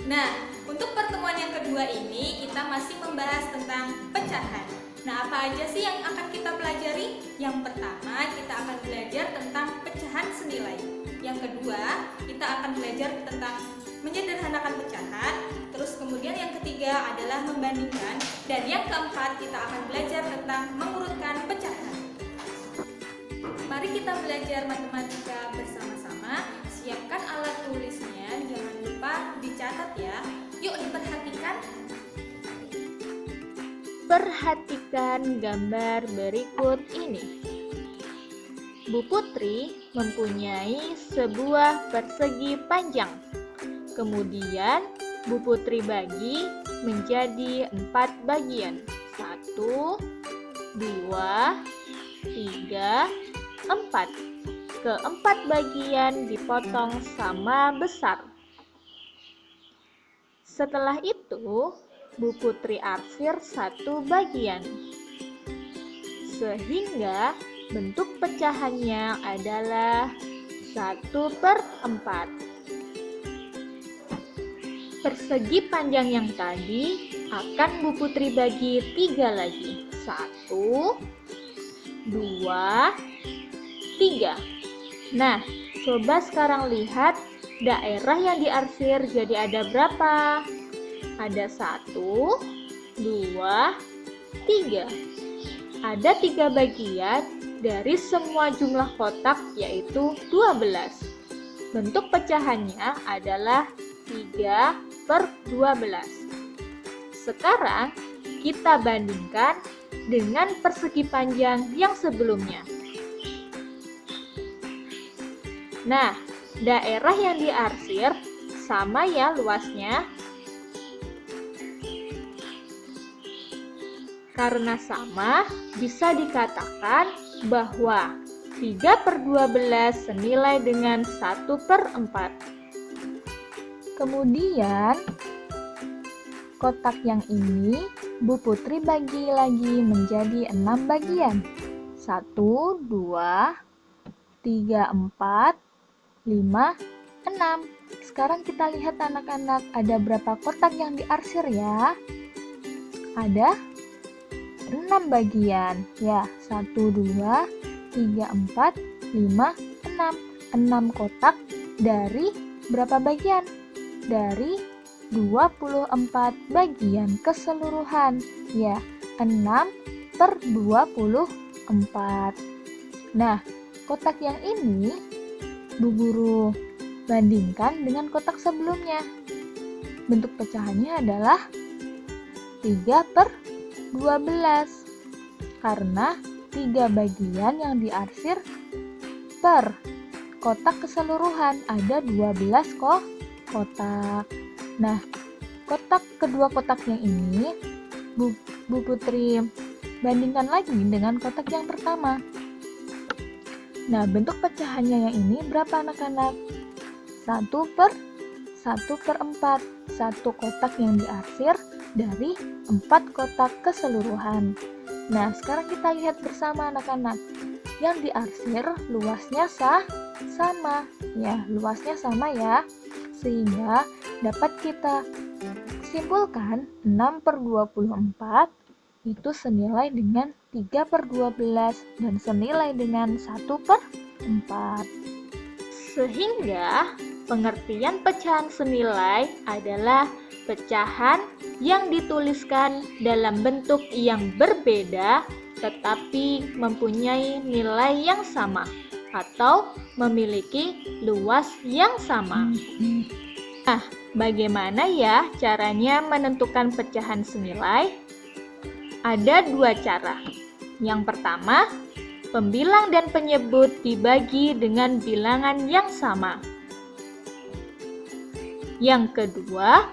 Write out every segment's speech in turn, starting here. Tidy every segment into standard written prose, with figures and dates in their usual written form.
Nah, untuk pertemuan yang kedua ini kita masih membahas tentang pecahan. Nah, apa aja sih yang akan kita pelajari? Yang pertama, kita akan belajar tentang pecahan senilai. Yang kedua, kita akan belajar tentang menyederhanakan pecahan. Terus kemudian yang ketiga adalah membandingkan. Dan yang keempat, kita akan belajar tentang mengurutkan pecahan. Mari kita belajar matematika bersama-sama. Siapkan alat tulisnya, jangan lupa dicatat ya. Yuk diperhatikan. Perhatikan gambar berikut ini. Bu Putri mempunyai sebuah persegi panjang. Kemudian Bu Putri bagi menjadi 4 bagian. 1, 2, 3, 4. Keempat bagian dipotong sama besar. Setelah itu, Bu Putri arsir 1 bagian. Sehingga bentuk pecahannya adalah 1/4. Persegi panjang yang tadi akan Bu Putri bagi 3 lagi. 1, 2, 3. Nah, coba sekarang lihat daerah yang diarsir jadi ada berapa? Ada 1, 2, 3. Ada 3 bagian dari semua jumlah kotak yaitu 12. Bentuk pecahannya adalah 3/12. Sekarang kita bandingkan dengan persegi panjang yang sebelumnya. Nah, daerah yang diarsir sama ya luasnya. Karena sama, bisa dikatakan bahwa 3/12 senilai dengan 1/4. Kemudian, kotak yang ini Bu Putri bagi lagi menjadi 6 bagian. 1, 2, 3, 4, 5, 6. Sekarang kita lihat anak-anak, ada berapa kotak yang diarsir ya? Ada 6 bagian. Ya, 1, 2, 3, 4, 5, 6. 6 kotak dari berapa bagian? Dari 24 bagian keseluruhan. Ya, 6/24. Nah, kotak yang ini Bu Guru bandingkan dengan kotak sebelumnya. Bentuk pecahannya adalah 3/12 karena 3 bagian yang diarsir per kotak keseluruhan ada 12 kotak. Nah, kedua kotak yang ini Bu Putri bandingkan lagi dengan kotak yang pertama. Nah, bentuk pecahannya yang ini berapa anak-anak? 1/4. 1 kotak yang diarsir dari 4 kotak keseluruhan. Nah, sekarang kita lihat bersama anak-anak. Yang diarsir luasnya sama. Ya, luasnya sama ya. Sehingga dapat kita simpulkan 6/24 itu senilai dengan 3/12 dan senilai dengan 1/4. Sehingga pengertian pecahan senilai adalah pecahan yang dituliskan dalam bentuk yang berbeda tetapi mempunyai nilai yang sama atau memiliki luas yang sama. Nah, bagaimana ya caranya menentukan pecahan senilai? Ada 2 cara. Yang pertama, pembilang dan penyebut dibagi dengan bilangan yang sama. Yang kedua,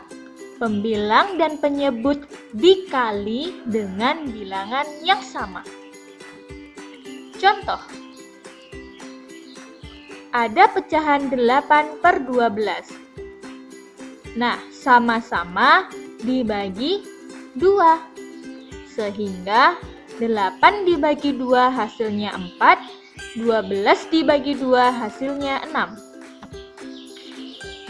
pembilang dan penyebut dikali dengan bilangan yang sama. Contoh, ada pecahan 8/12. Nah, sama-sama dibagi 2. Sehingga 8 dibagi 2 hasilnya 4, 12 dibagi 2 hasilnya 6.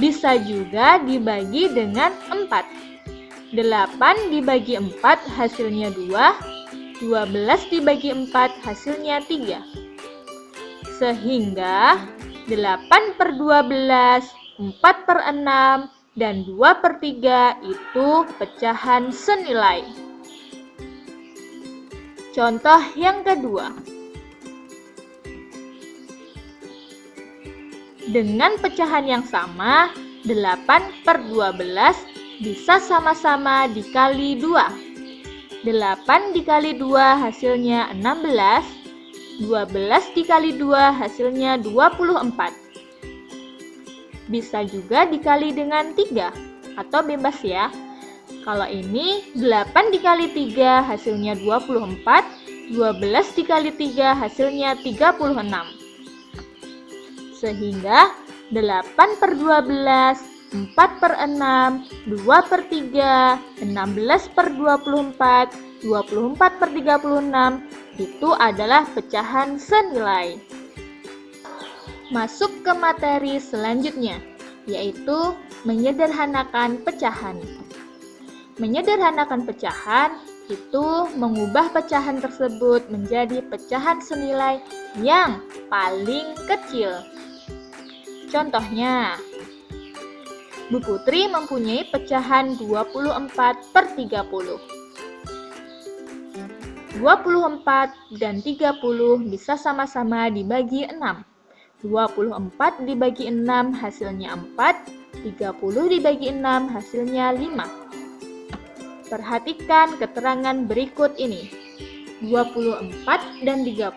Bisa juga dibagi dengan 4. 8 dibagi 4 hasilnya 2, 12 dibagi 4 hasilnya 3. Sehingga 8 per 12, 4 per 6, dan 2 per 3 itu pecahan senilai. Contoh yang kedua. Dengan pecahan yang sama, 8 per 12 bisa sama-sama dikali 2. 8 dikali 2 hasilnya 16, 12 dikali 2 hasilnya 24. Bisa juga dikali dengan 3, atau bebas ya. Kalau ini 8 dikali 3 hasilnya 24, 12 dikali 3 hasilnya 36. Sehingga 8 per 12, 4 per 6, 2 per 3, 16 per 24, 24 per 36 itu adalah pecahan senilai. Masuk ke materi selanjutnya, yaitu menyederhanakan pecahan. Menyederhanakan pecahan itu mengubah pecahan tersebut menjadi pecahan senilai yang paling kecil. Contohnya, Bu Putri mempunyai pecahan 24 per 30. 24 dan 30 bisa sama-sama dibagi 6. 24 dibagi 6 hasilnya 4, 30 dibagi 6 hasilnya 5. Perhatikan keterangan berikut ini. 24 dan 30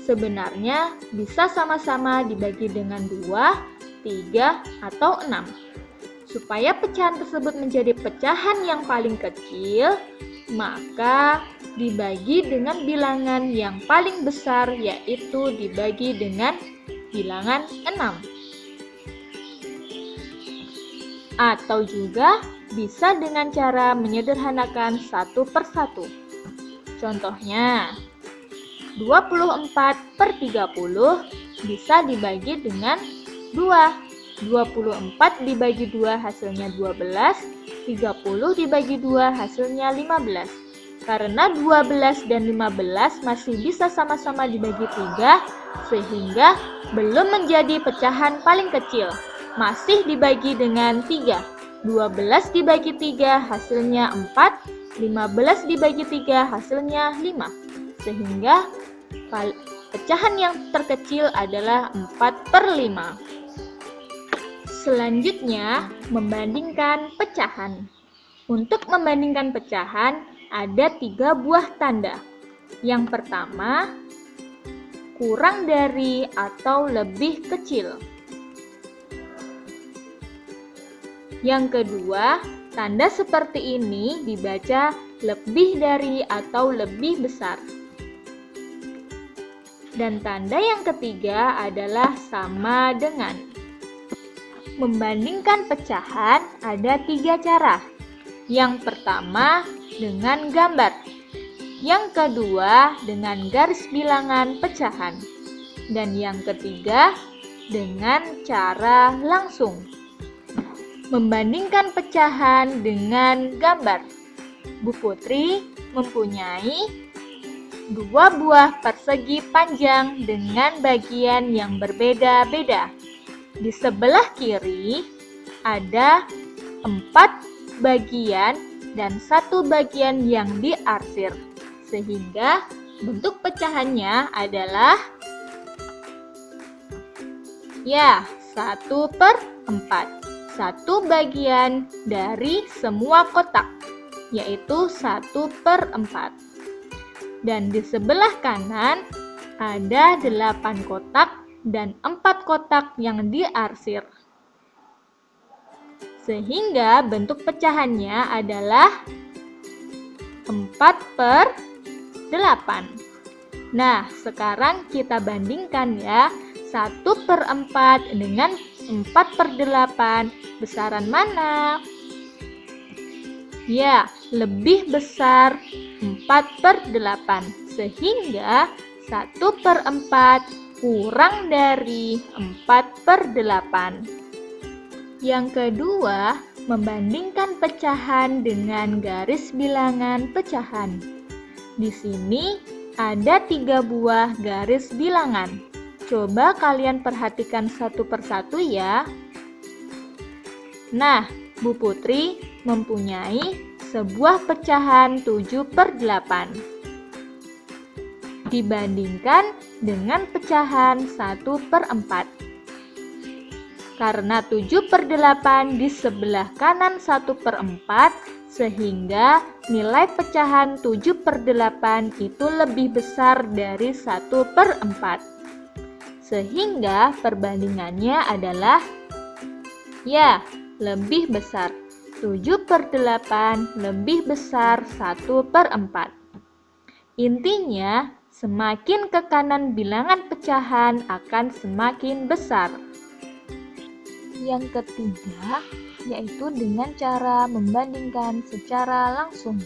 sebenarnya bisa sama-sama dibagi dengan 2, 3, atau 6. Supaya pecahan tersebut menjadi pecahan yang paling kecil, maka dibagi dengan bilangan yang paling besar, yaitu dibagi dengan bilangan 6. Atau juga bisa dengan cara menyederhanakan satu per satu. Contohnya, 24 per 30 bisa dibagi dengan 2. 24 dibagi 2 hasilnya 12, 30 dibagi 2 hasilnya 15. Karena 12 dan 15 masih bisa sama-sama dibagi 3, sehingga belum menjadi pecahan paling kecil. Masih dibagi dengan 3. 12 dibagi 3 hasilnya 4, 15 dibagi 3 hasilnya 5. Sehingga pecahan yang terkecil adalah 4 per 5. Selanjutnya, membandingkan pecahan. Untuk membandingkan pecahan, ada 3 buah tanda. Yang pertama, kurang dari atau lebih kecil. Yang kedua, tanda seperti ini dibaca lebih dari atau lebih besar. Dan tanda yang ketiga adalah sama dengan. Membandingkan pecahan ada 3 cara. Yang pertama dengan gambar. Yang kedua dengan garis bilangan pecahan. Dan yang ketiga dengan cara langsung. Membandingkan pecahan dengan gambar. Bu Putri mempunyai 2 buah persegi panjang dengan bagian yang berbeda-beda. Di sebelah kiri ada 4 bagian dan 1 bagian yang diarsir, sehingga bentuk pecahannya adalah 1 per 4. 1 bagian dari semua kotak, yaitu 1 per 4. Dan di sebelah kanan ada 8 kotak dan 4 kotak yang diarsir. Sehingga bentuk pecahannya adalah 4 per 8. Nah, sekarang kita bandingkan ya. 1 per 4 dengan 4 per 8. Besaran mana? Ya, lebih besar 4 per 8. Sehingga 1 per 4 kurang dari 4 per 8. Yang kedua, membandingkan pecahan dengan garis bilangan pecahan. Di sini ada 3 buah garis bilangan. Coba kalian perhatikan satu persatu ya. Nah, Bu Putri mempunyai sebuah pecahan 7/8. Dibandingkan dengan pecahan 1/4. Karena 7/8 di sebelah kanan 1/4, sehingga nilai pecahan 7/8 itu lebih besar dari 1/4. Sehingga perbandingannya adalah ya, lebih besar. 7/8 lebih besar 1/4. Intinya, semakin ke kanan bilangan pecahan akan semakin besar. Yang ketiga, yaitu dengan cara membandingkan secara langsung.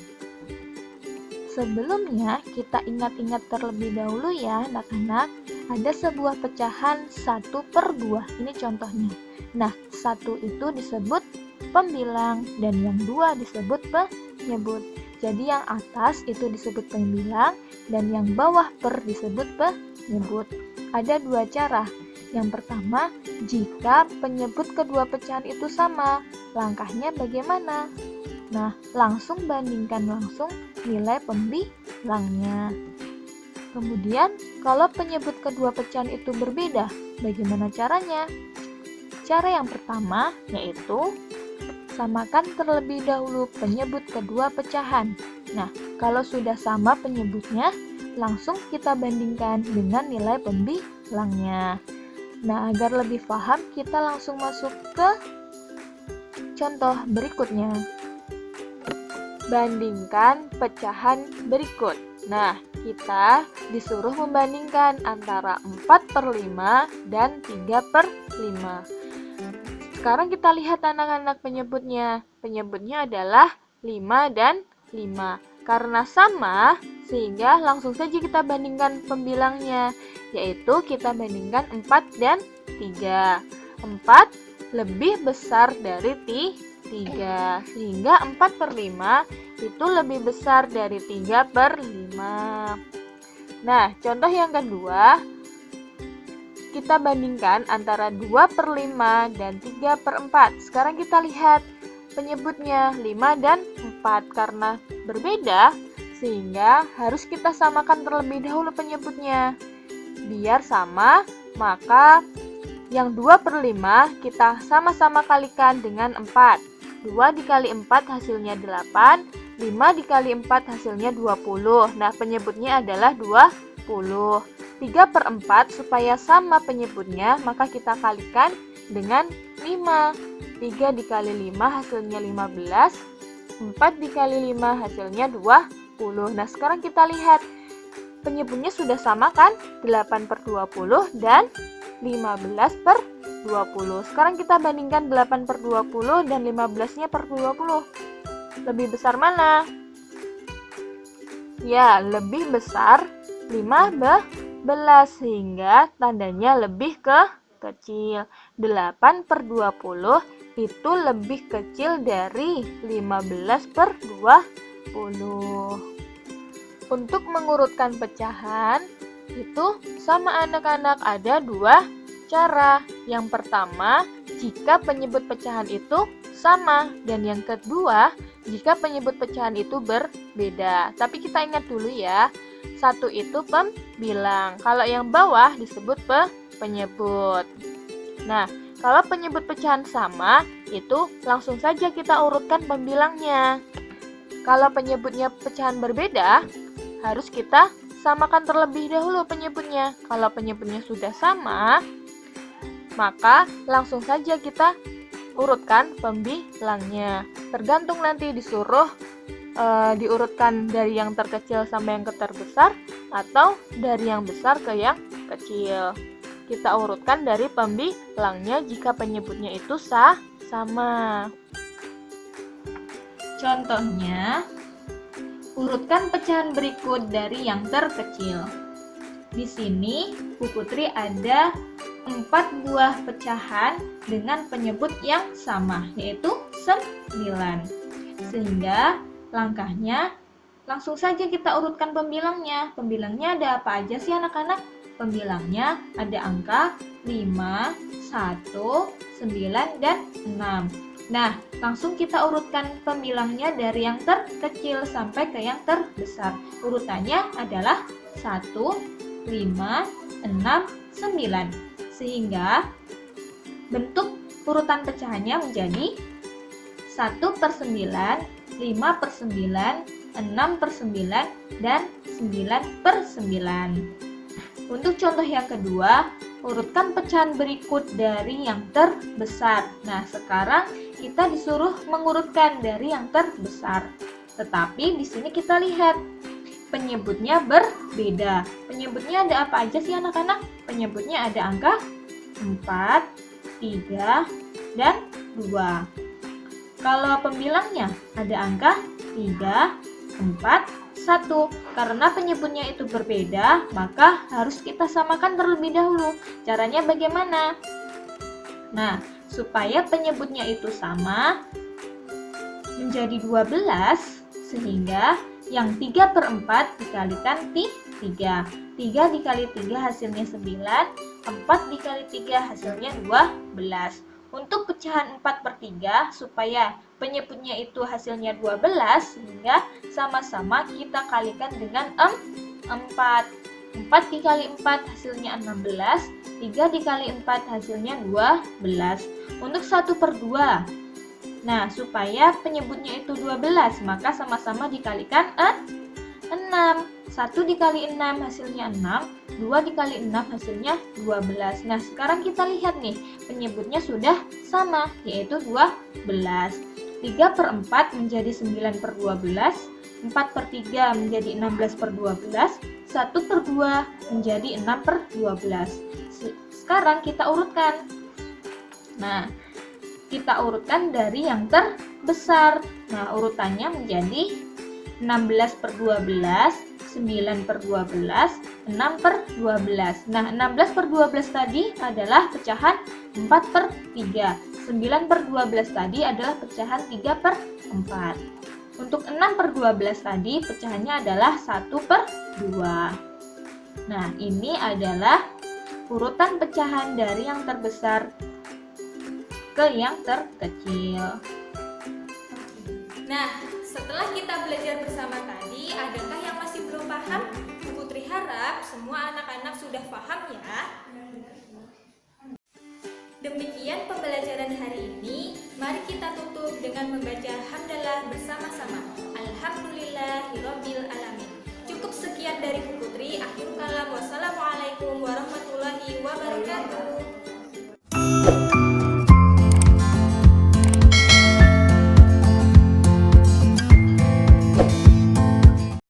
Sebelumnya, kita ingat-ingat terlebih dahulu ya anak-anak, ada sebuah pecahan 1/2, ini contohnya. Nah, 1 itu disebut pembilang dan yang 2 disebut penyebut. Jadi yang atas itu disebut pembilang dan yang bawah disebut penyebut. Ada 2 cara. Yang pertama, jika penyebut kedua pecahan itu sama, langkahnya bagaimana? Nah, langsung bandingkan langsung nilai pembilangnya. Kemudian, kalau penyebut kedua pecahan itu berbeda, bagaimana caranya? Cara yang pertama yaitu samakan terlebih dahulu penyebut kedua pecahan. Nah, kalau sudah sama penyebutnya, langsung kita bandingkan dengan nilai pembilangnya. Nah, agar lebih paham, kita langsung masuk ke contoh berikutnya. Bandingkan pecahan berikut. Nah, kita disuruh membandingkan antara 4/5 dan 3/5. Sekarang kita lihat anak-anak penyebutnya. Penyebutnya adalah 5 dan 5. Karena sama, sehingga langsung saja kita bandingkan pembilangnya, yaitu kita bandingkan 4 dan 3. 4 lebih besar dari 3, sehingga 4/5 itu lebih besar dari 3/5. Nah, contoh yang kedua, kita bandingkan antara 2/5 dan 3/4. Sekarang kita lihat penyebutnya 5 dan 4 karena berbeda, sehingga harus kita samakan terlebih dahulu penyebutnya. Biar sama, maka yang 2/5 kita sama-sama kalikan dengan 4. 2 dikali 4 hasilnya 8, 5 dikali 4 hasilnya 20. Nah, penyebutnya adalah 20. 3/4 supaya sama penyebutnya, maka kita kalikan dengan 5. 3 dikali 5 hasilnya 15. 4 dikali 5 hasilnya 20. Nah, sekarang kita lihat penyebutnya sudah sama kan? 8/20 dan 15/20. Sekarang kita bandingkan 8/20 dan 15-nya per 20. Lebih besar mana? Ya, lebih besar 15, sehingga tandanya lebih kecil. 8/20 itu lebih kecil dari 15/20. Untuk mengurutkan pecahan, itu sama anak-anak ada 2 cara. Yang pertama, jika penyebut pecahan itu sama, dan yang kedua, jika penyebut pecahan itu berbeda. Tapi kita ingat dulu ya, 1 itu pembilang. Kalau yang bawah disebut penyebut. Nah, kalau penyebut pecahan sama, itu langsung saja kita urutkan pembilangnya. Kalau penyebutnya pecahan berbeda, harus kita samakan terlebih dahulu penyebutnya. Kalau penyebutnya sudah sama, maka langsung saja kita urutkan pembilangnya. Tergantung nanti disuruh diurutkan dari yang terkecil sampai yang terbesar, atau dari yang besar ke yang kecil. Kita urutkan dari pembilangnya jika penyebutnya itu sama. Contohnya, urutkan pecahan berikut dari yang terkecil. Di sini, Bu Putri ada 4 buah pecahan dengan penyebut yang sama, yaitu 9. Sehingga langkahnya langsung saja kita urutkan pembilangnya. Pembilangnya ada apa aja sih anak-anak? Pembilangnya ada angka 5, 1, 9, dan 6. Nah, langsung kita urutkan pembilangnya dari yang terkecil sampai ke yang terbesar. Urutannya adalah 1, 5, 6, 9. Sehingga bentuk urutan pecahannya menjadi 1/9, 5/9, 6/9, dan 9/9. Untuk contoh yang kedua, urutkan pecahan berikut dari yang terbesar. Nah, sekarang kita disuruh mengurutkan dari yang terbesar. Tetapi di sini kita lihat penyebutnya berbeda. Penyebutnya ada apa aja sih anak-anak? Penyebutnya ada angka 4, 3, dan 2. Kalau pembilangnya ada angka 3, 4, 1. Karena penyebutnya itu berbeda, maka harus kita samakan terlebih dahulu. Caranya bagaimana? Nah, supaya penyebutnya itu sama menjadi 12, sehingga yang 3/4 dikalikan 3. 3 dikali 3 hasilnya 9, 4 dikali 3 hasilnya 12. Untuk pecahan 4/3, supaya penyebutnya itu hasilnya 12, sehingga sama-sama kita kalikan dengan 4. 4 dikali 4 hasilnya 16, 3 dikali 4 hasilnya 12. Untuk 1/2, nah, supaya penyebutnya itu 12, maka sama-sama dikalikan 6. 1 dikali 6 hasilnya 6, 2 dikali 6 hasilnya 12. Nah, sekarang kita lihat nih, penyebutnya sudah sama, yaitu 12. 3/4 menjadi 9/12, 4/3 menjadi 16/12, 1/2 menjadi 6/12. Sekarang kita urutkan. Nah, kita urutkan dari yang terbesar. Nah, urutannya menjadi 16/12, 9/12, 6/12. Nah, 16/12 tadi adalah pecahan 4/3. 9/12 tadi adalah pecahan 3/4. Untuk 6/12 tadi pecahannya adalah 1/2. Nah, ini adalah urutan pecahan dari yang terbesar ke yang terkecil. Nah, setelah kita belajar bersama tadi, adakah yang masih belum paham? Putri harap semua anak-anak sudah paham ya. Demikian pembelajaran hari ini. Mari kita tutup dengan membaca hamdalah bersama-sama. Alhamdulillahirabbil alamin. Cukup sekian dari Putri. Akhirul kalam. Wassalamualaikum warahmatullahi wabarakatuh.